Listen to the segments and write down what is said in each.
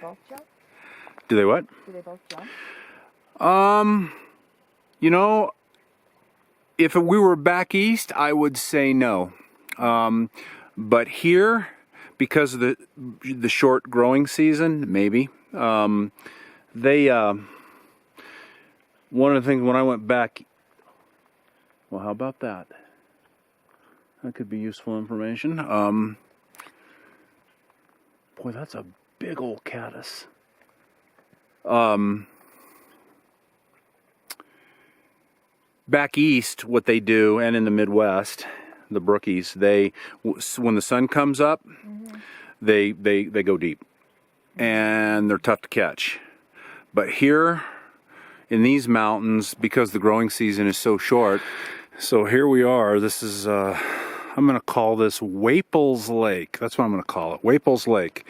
both jump? Do they what? Do they both jump? You know, if we were back east, I would say no. But here, because of the short growing season, maybe. One of the things when I went back, well, how about that? That could be useful information. Boy, that's a big old caddis. Back east, what they do, and in the Midwest, the brookies, when the sun comes up, they go deep, and they're tough to catch. But here in these mountains, because the growing season is so short, so here we are. This is I'm going to call this Waples Lake. That's what I'm going to call it, Waples Lake.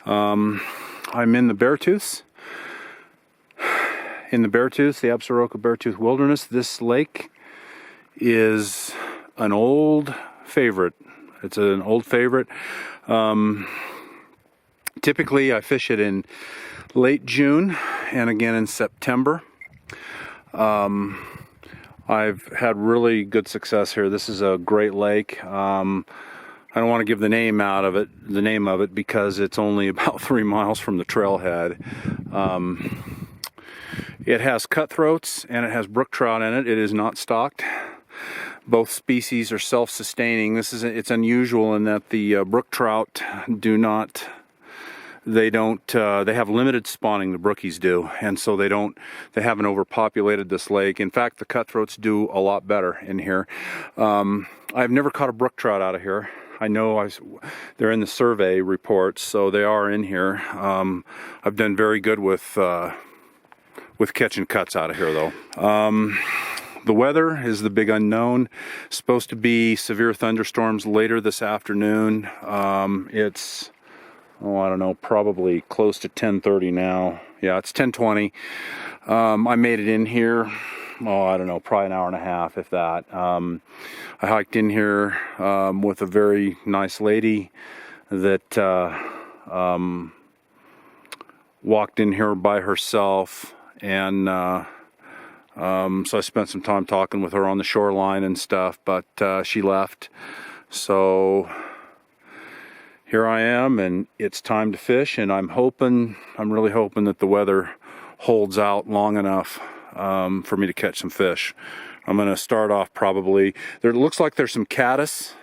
I'm in the Beartooths. In the Beartooth, the Absaroka Beartooth Wilderness. This lake is an old favorite. It's an old favorite. Typically, I fish it in late June and again in September. I've had really good success here. This is a great lake. I don't want to give the name of it because it's only about 3 miles from the trailhead. It has cutthroats and it has brook trout in it. It is not stocked. Both species are self-sustaining. It's unusual in that the brook trout they have limited spawning, the brookies do, and so they haven't overpopulated this lake. In fact, the cutthroats do a lot better in here. I've never caught a brook trout out of here. I know they're in the survey reports, so they are in here. I've done very good with catching cuts out of here, though. The weather is the big unknown. Supposed to be severe thunderstorms later this afternoon. It's, I don't know, probably close to 10:30 now. Yeah, it's 10:20. I made it in here, I don't know, probably an hour and a half, if that. I hiked in here with a very nice lady that walked in here by herself. And so I spent some time talking with her on the shoreline and stuff, but she left. So here I am, and it's time to fish, and I'm really hoping that the weather holds out long enough for me to catch some fish. I'm going to start off probably, it looks like there's some caddis.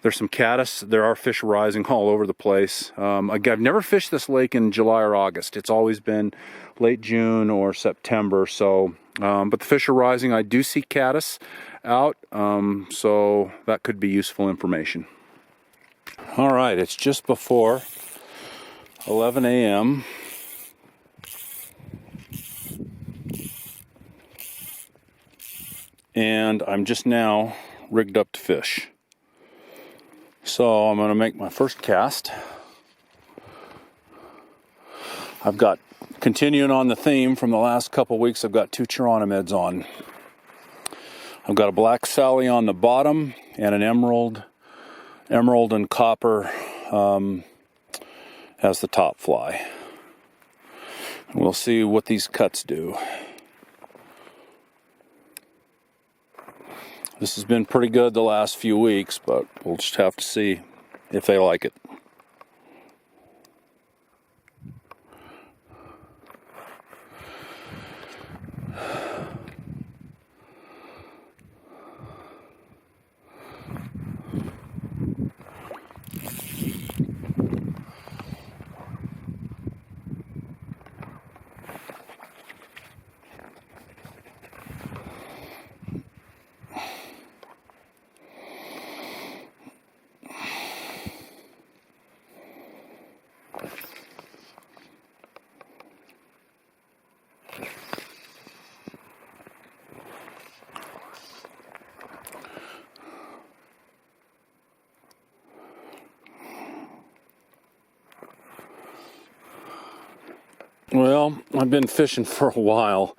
There are fish rising all over the place. I've never fished this lake in July or August. It's always been late June or September. So, but the fish are rising. I do see caddis out, so that could be useful information. All right, it's just before 11 a.m. And I'm just now rigged up to fish. So I'm going to make my first cast. I've got, continuing on the theme from the last couple weeks, I've got 2 chironomids on. I've got a black Sally on the bottom and an emerald and copper as the top fly. We'll see what these cuts do. This has been pretty good the last few weeks, but we'll just have to see if they like it. Well, I've been fishing for a while,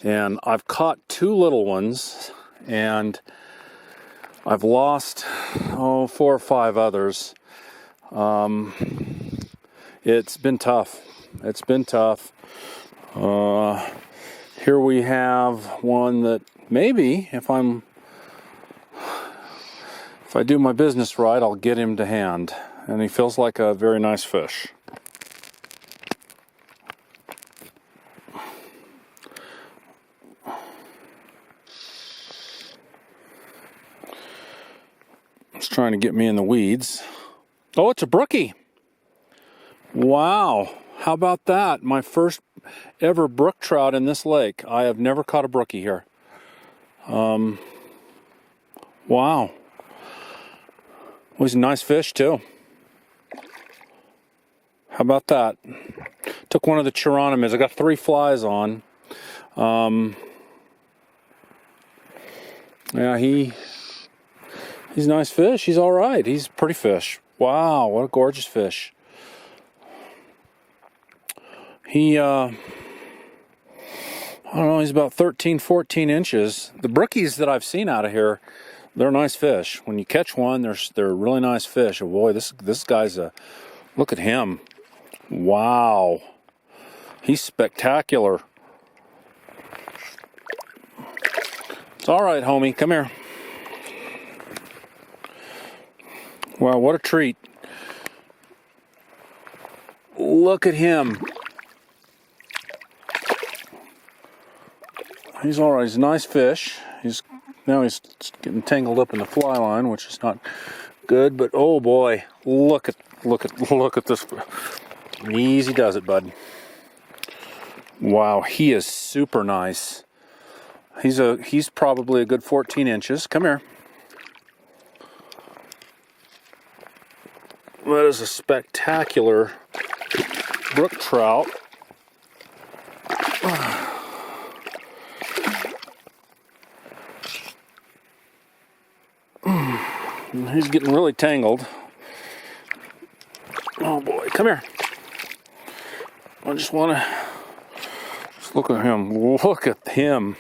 and I've caught 2 little ones, and I've lost 4 or 5 others. It's been tough. It's been tough. Here we have one that maybe if I do my business right, I'll get him to hand. And he feels like a very nice fish. It's trying to get me in the weeds. Oh, it's a brookie. Wow. How about that? My first ever brook trout in this lake. I have never caught a brookie here. Wow. Well, he's a nice fish too. How about that? Took one of the chironomids. I got 3 flies on. Yeah, he's a nice fish. He's all right. He's a pretty fish. Wow, what a gorgeous fish. He, I don't know, he's about 13, 14 inches. The brookies that I've seen out of here, they're nice fish. When you catch one, they're really nice fish. Oh boy, this guy's look at him. Wow. He's spectacular. It's all right, homie. Come here. Wow, what a treat. Look at him. He's all right. He's a nice fish. Now he's getting tangled up in the fly line, which is not good. But oh boy, look at this. Easy does it, bud. Wow, he is super nice. He's probably a good 14 inches. Come here. That is a spectacular brook trout. He's getting really tangled. Oh boy, come here. I just want to look at him. Look at him.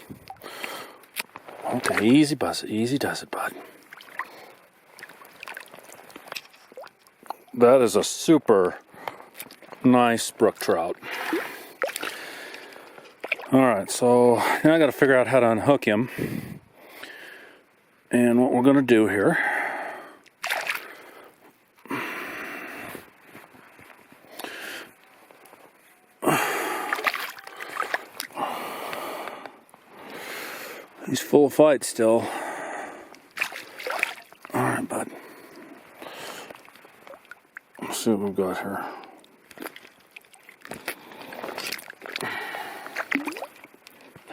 Okay, easy does it, bud. That is a super nice brook trout. All right, so now I got to figure out how to unhook him. And what we're going to do here, he's full of fight still. All right, bud. Let's see what we've got here.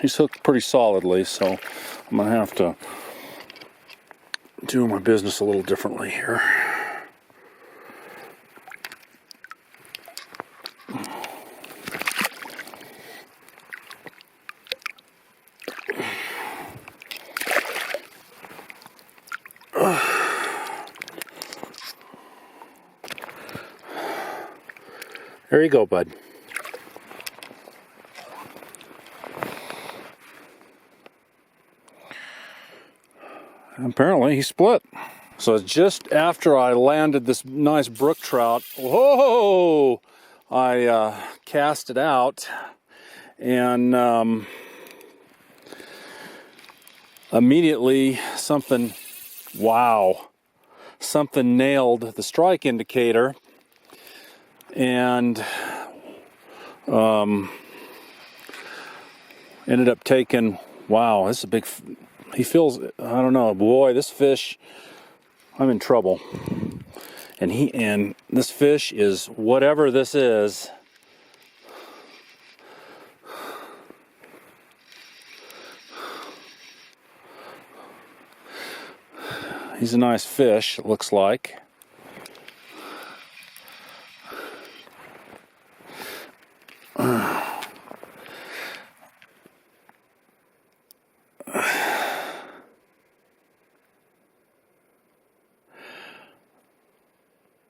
He's hooked pretty solidly, so I'm going to have to do my business a little differently here. There you go, bud. Apparently he split. So just after I landed this nice brook trout, whoa, I cast it out, and immediately something nailed the strike indicator, and ended up taking, wow, this is a big, he feels, I don't know, boy, this fish, I'm in trouble. And this fish is, whatever this is, he's a nice fish, it looks like.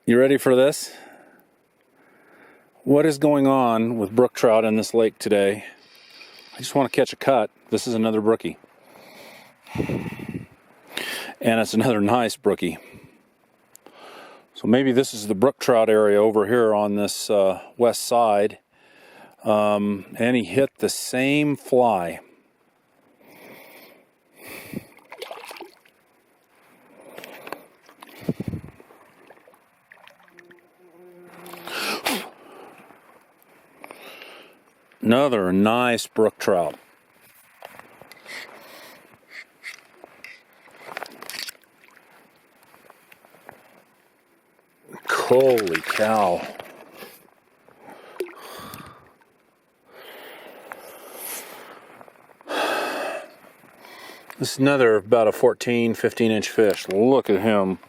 You ready for this? What is going on with brook trout in this lake today? I just want to catch a cut. This is another brookie. And it's another nice brookie. So maybe this is the brook trout area over here on this west side. And he hit the same fly. Another nice brook trout. Holy cow. This is another about a 15 inch fish. Look at him.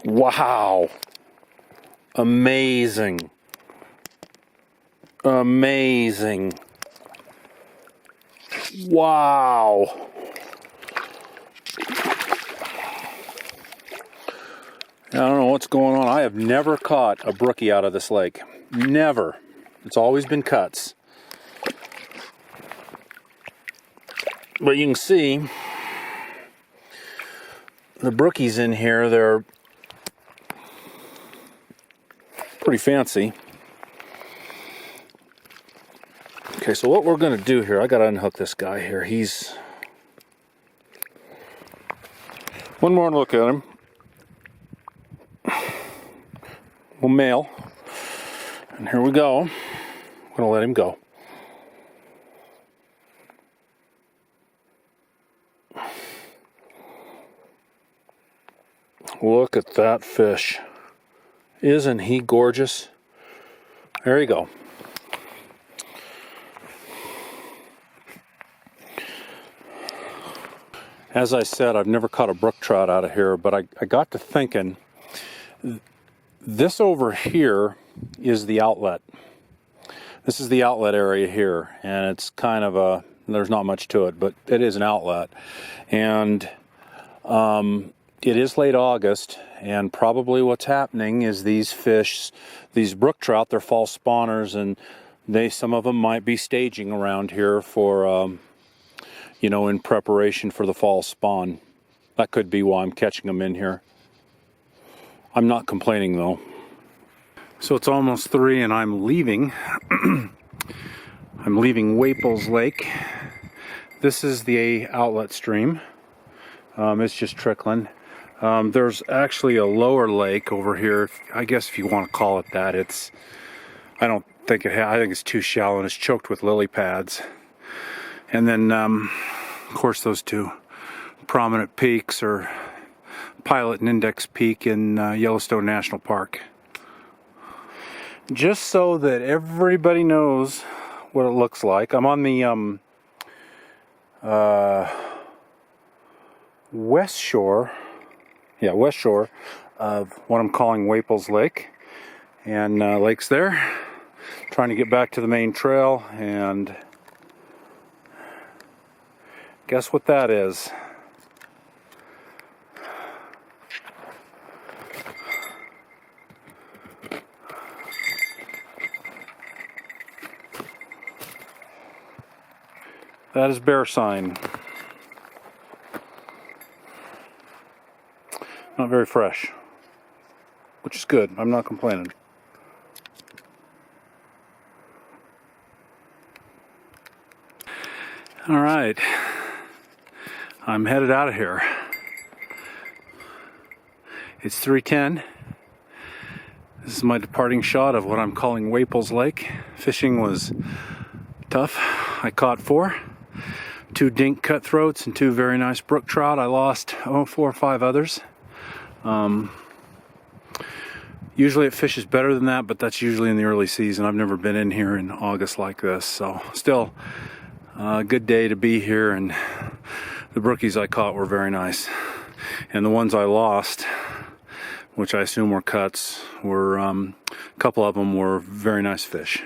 Wow. Amazing. Amazing. Wow. I don't know what's going on. I have never caught a brookie out of this lake. Never. It's always been cuts. But you can see the brookies in here, they're pretty fancy. Okay, so what we're going to do here, I got to unhook this guy here. He's... One more look at him. Well, male. And here we go. I'm going to let him go. Look at that fish. Isn't he gorgeous? There you go. As I said, I've never caught a brook trout out of here, but I got to thinking, this over here is the outlet. This is the outlet area here, and it's kind of a, there's not much to it, but it is an outlet. And it is late August, and probably what's happening is these fish, these brook trout, they're fall spawners, and some of them might be staging around here for, you know, in preparation for the fall spawn. That could be why I'm catching them in here. I'm not complaining though. So it's almost 3 and I'm leaving. I'm leaving Waples Lake. This is the outlet stream. It's just trickling. There's actually a lower lake over here, I guess if you want to call it that. It's, I don't think it I think it's too shallow and it's choked with lily pads. And then, of course, those two prominent peaks are Pilot and Index Peak in Yellowstone National Park. Just so that everybody knows what it looks like, I'm on the west shore of what I'm calling Waples Lake, and lake's there. Trying to get back to the main trail, and guess what that is? That is bear sign. Not very fresh, which is good. I'm not complaining. All right, I'm headed out of here. It's 3:10. This is my departing shot of what I'm calling Waples Lake. Fishing was tough. I caught 4. 2 dink cutthroats and 2 very nice brook trout. I lost 4 or 5 others. Usually it fishes better than that, but that's usually in the early season. I've never been in here in August like this, so still a good day to be here, and the brookies I caught were very nice. And the ones I lost, which I assume were cuts, were a couple of them were very nice fish.